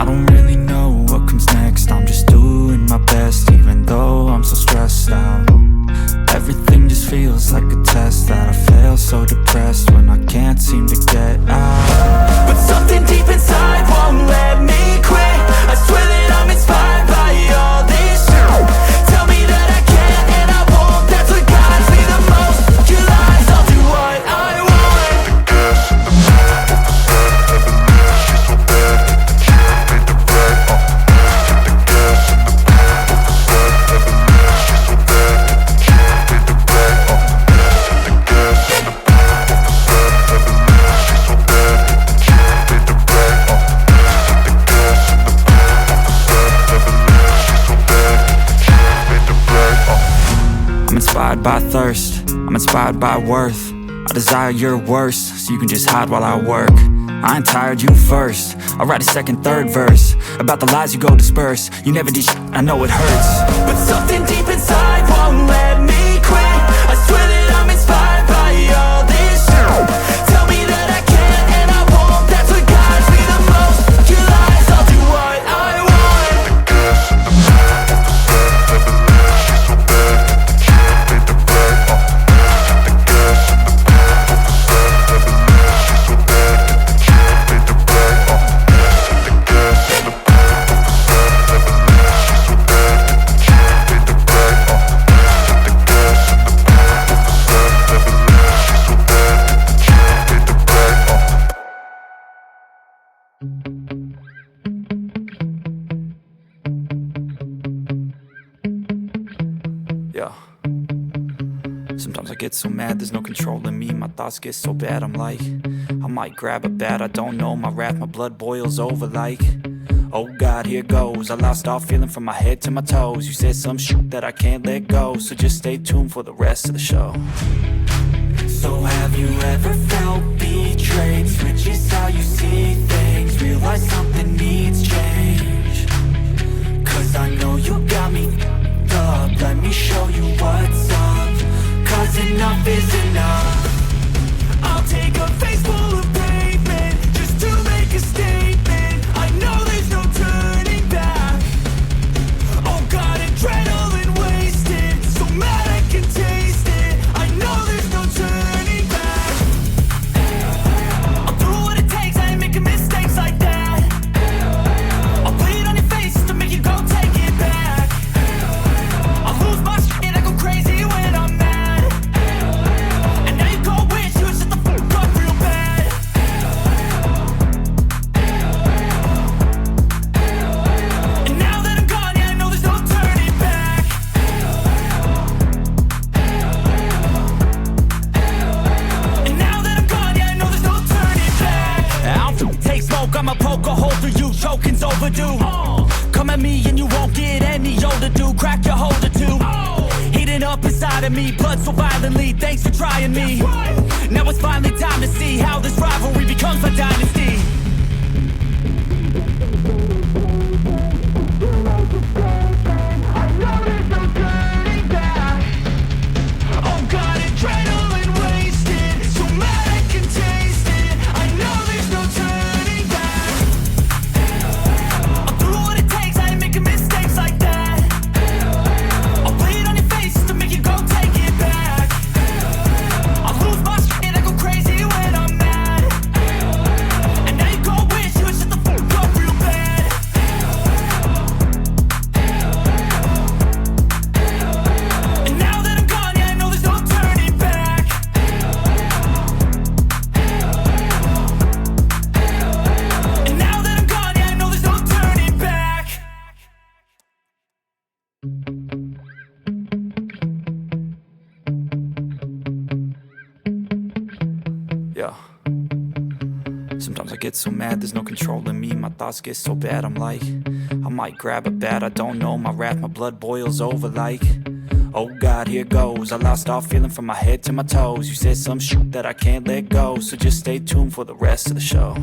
I don't really know what comes next, I'm just doing my best, even though I'm so stressed out. Everything just feels like a test that I fail, so depressed when I can't seem to get out. But something deep inside won't let me quit. I swear that I'm inspired by all this shit. Tell me that I can and I won't, that's what guides me the most. Your lies, I'll do what I want. By thirst, I'm inspired by worth. I desire your worst, so you can just hide while I work. I ain't tired, you first. I'll write a second, third verse about the lies you go disperse. You never did shit, I know it hurts. But something deep inside won't let me quit. I swear that I'm inspired by all this shit. Tell me that I can and I won't, that's what guides me the most. Your lies, I'll do what I want. Yeah. Sometimes I get so mad, there's no controlling me. My thoughts get so bad, I'm like, I might grab a bat, I don't know. My wrath, my blood boils over like, oh God, here goes. I lost all feeling from my head to my toes. You said some shit that I can't let go, so just stay tuned for the rest of the show. So have you ever felt betrayed? Switches how you see things, realize something needs change. Cause I know you got me up, let me show you what's up. Cause enough is enough. I'll take a face full of pavement just to make a statement. I know there's no turning back. Oh God, adrenaline wasted, so mad I can taste it. I know there's no turning back. I'll do what it takes, I ain't making mistakes like that. I'll play it on your face to make you go take it back. I'll lose my shit and I go crazy when I'm mad. And now you go wish you would shut the fuck up real bad. And now that I'm gone, yeah, I know there's no turning back. And now that I'm gone, yeah, I know there's no turning back. I'll take smoke, I'ma poke a hole through you, choking's overdue. Come at me and you won't get any older, dude. Crack your holder too. Heating up inside of me, blood so violently. Thanks for trying me. Now it's finally time to see how this rivalry becomes a dynasty. I know there's no turning back. Oh God, adrenaline wasted, so mad I can taste it. I know there's no turning back. I'll do what it takes, I ain't making mistakes like that. I'll play it on your face to make you go take it back. I'll lose my shit and I go crazy when I'm mad. And now you go wish you would shut the fuck up real bad. And now that I'm gone, yeah, I know there's no turning back. And now that I'm gone, yeah, I know there's no turning back. Yeah. Sometimes I get so mad, there's no controlling me. My thoughts get so bad, I'm like, I might grab a bat, I don't know. My wrath, my blood boils over like, oh God, here goes. I lost all feeling from my head to my toes. You said some shit that I can't let go, so just stay tuned for the rest of the show.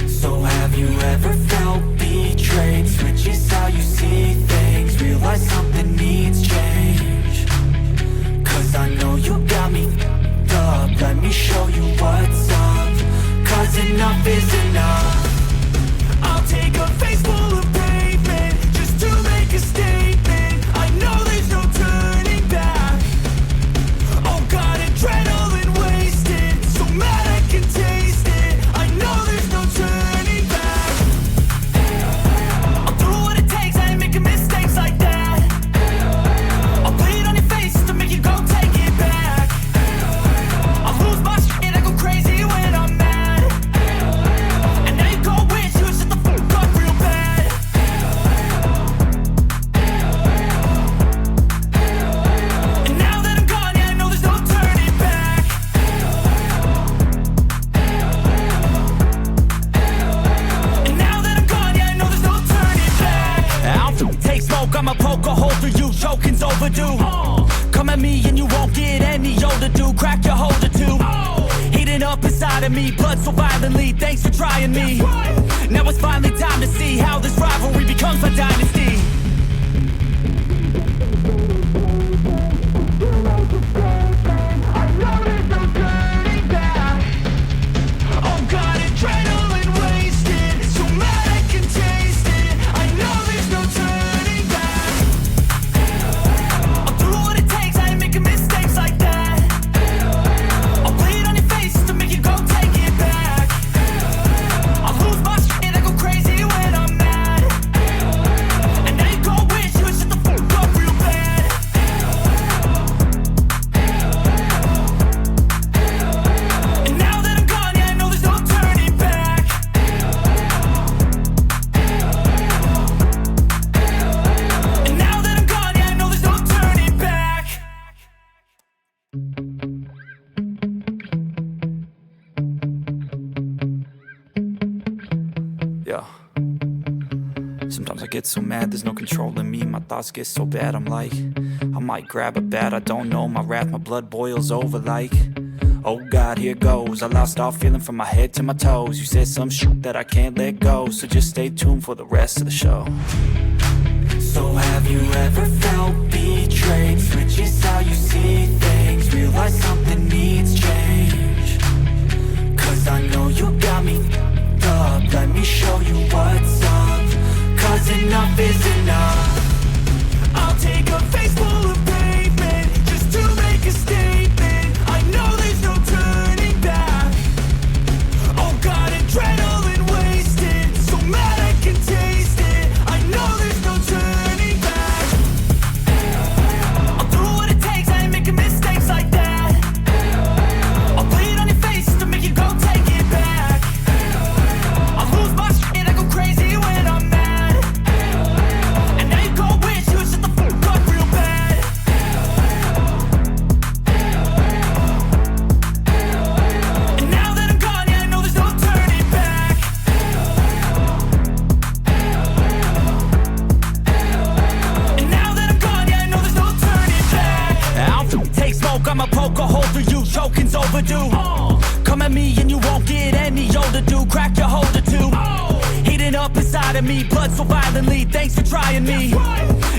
So have you ever felt betrayed? Switches how you see things, realize something needs change. Cause I know you got me up, let me show you what's up. Cause enough is enough. I'll take I'ma poke a hole through you, choking's overdue. Come at me and you won't get any older, dude. Crack your holder too. Heating up inside of me, blood so violently. Thanks for trying me. Now it's finally time to see how this rivalry becomes my dynasty. Yeah. Sometimes I get so mad, there's no controlling me. My thoughts get so bad, I'm like, I might grab a bat, I don't know. My wrath, my blood boils over like, oh God, here goes. I lost all feeling from my head to my toes. You said some shit that I can't let go, so just stay tuned for the rest of the show. So have you ever felt betrayed? Switches how you see things, realize something needs change. Cause I know you got me up, let me show you what's up. Cause enough is enough. I'll take a face full of pavement just to make a statement. I know there's no turning back. Oh God, adrenaline wasted, so mad I can taste it. I know there's no turning back. I'll do what it takes, I ain't making mistakes like that. I'll bleed on your face to make you go take it back. I'll lose my shit, I go crazy when I'm mad. And now you go wish you would shut the fuck up real bad. And now that I'm gone, yeah, I know there's no turning back. And now that I'm gone, yeah, I know there's no turning back. I'll take smoke, I'ma poke a hole through you, choking's overdue. Come at me and you won't get any older, dude. Crack your holder too. Heating up inside of me, blood so violently. Thanks for trying me.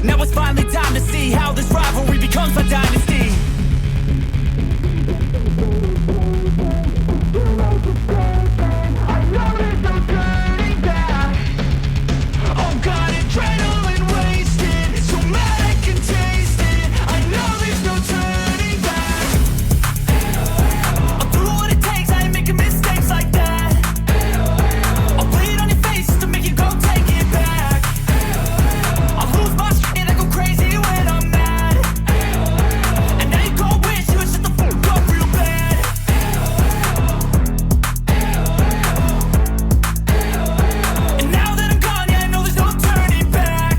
Now it's finally time to see how this rivalry becomes my dynasty. I know there's no turning back. Oh God, adrenaline wasted, so mad I can taste it. I know there's no turning back. I'll do what it takes, I ain't making mistakes like that. I'll bleed on your face to make you go take it back. I'll lose my shit, I go crazy when I'm mad. And now you go wish you would shut the fuck up real bad. And now that I'm gone, yeah, I know there's no turning back.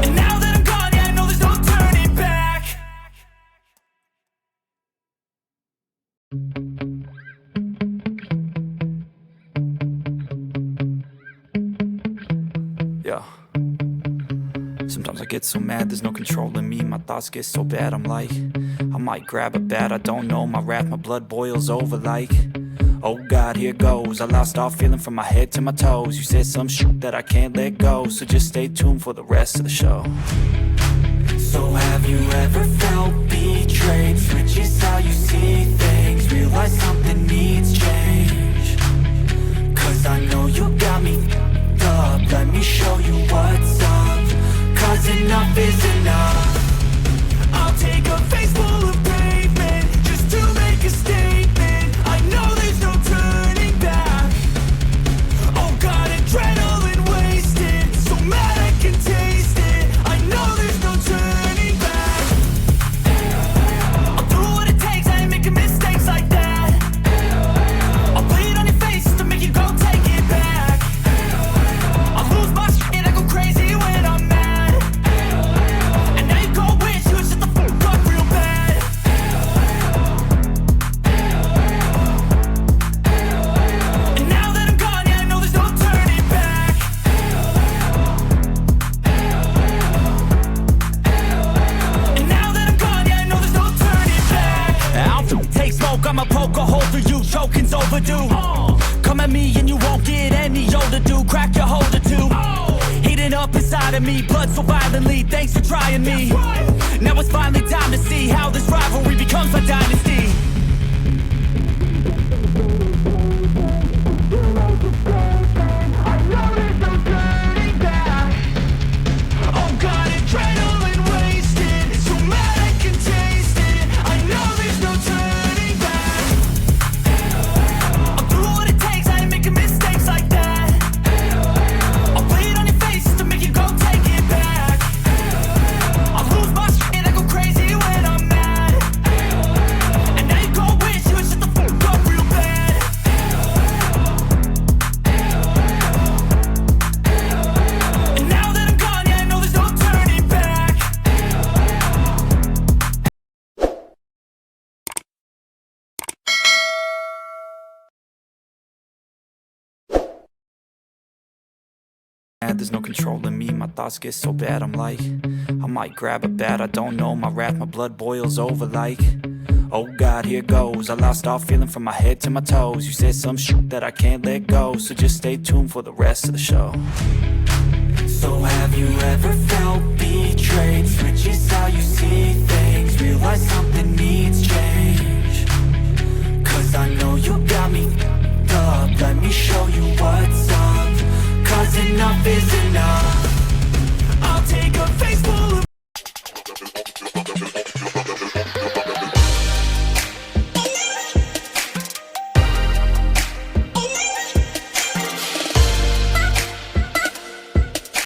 And now that I'm gone, yeah, I know there's no turning back. Yeah. Sometimes I get so mad, there's no controlling me. My thoughts get so bad, I'm like, I might grab a bat, I don't know. My wrath, my blood boils over like, oh God, here goes. I lost all feeling from my head to my toes. You said some shit that I can't let go, so just stay tuned for the rest of the show. So have you ever felt betrayed? Switches how you see things, realize something needs change. Cause I know you got me up, let me show you what's up. Cause enough is enough. I'll take a face full of pavement just to make a statement. I know there's no turning back. Oh God, adrenaline wasted, so mad I can taste it. I know there's no turning back. I'll do what it takes, I ain't making mistakes like that. Both of you choking's overdue. Come at me and you won't get any older, dude. Crack your holder too. Heating up inside of me, blood so violently. Thanks for trying me. Now it's finally time to see how this rivalry becomes a dynasty. There's no controlling me, my thoughts get so bad, I'm like, I might grab a bat, I don't know, my wrath, my blood boils over like, oh God, here goes, I lost all feeling from my head to my toes, you said some shit that I can't let go, so just stay tuned for the rest of the show. So have you ever felt betrayed, switches how you